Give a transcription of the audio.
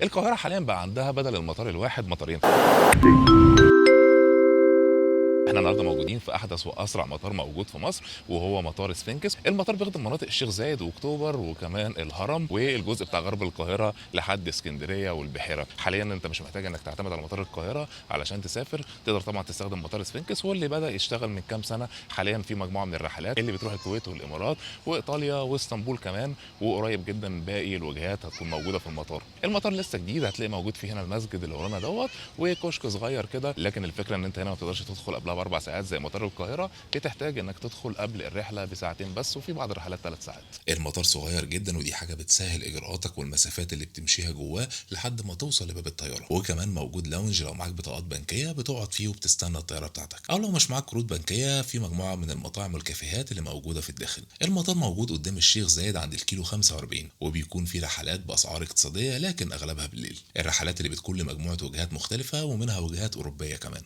القاهرة حاليا بقى عندها بدل المطار الواحد مطارين. احنا النهارده موجودين في احدث واسرع مطار موجود في مصر، وهو مطار سفنكس. المطار بيخدم مناطق الشيخ زايد واكتوبر وكمان الهرم والجزء بتاع غرب القاهره لحد اسكندريه والبحيره. حاليا انت مش محتاج انك تعتمد على مطار القاهره علشان تسافر، تقدر طبعا تستخدم مطار سفنكس، واللي بدا يشتغل من كام سنه. حاليا في مجموعه من الرحلات اللي بتروح الكويت والامارات وايطاليا واسطنبول كمان، وقريب جدا باقي الوجهات هتكون موجوده في المطار. المطار لسه جديد، هتلاقي موجود فيه هنا المسجد اللي ورانا دوت وكشك صغير كده، لكن الفكره ان انت هنا ما تقدرش تدخل قبلها ب4 ساعات زي مطار القاهره، بتحتاج انك تدخل قبل الرحله بساعتين بس، وفي بعض الرحلات 3 ساعات. المطار صغير جدا، ودي حاجه بتسهل اجراءاتك والمسافات اللي بتمشيها جواه لحد ما توصل لباب الطياره. وكمان موجود لاونج لو معاك بطاقات بنكيه بتقعد فيه وبتستنى الطياره بتاعتك، او لو مش معاك كروت بنكيه في مجموعه من المطاعم والكافيهات اللي موجوده في الداخل. المطار موجود قدام الشيخ زايد عند الكيلو 45، وبيكون فيه رحلات باسعار اقتصاديه لكن اغلبها بالليل. الرحلات اللي بتكون لمجموعه وجهات مختلفه، ومنها وجهات اوروبيه كمان.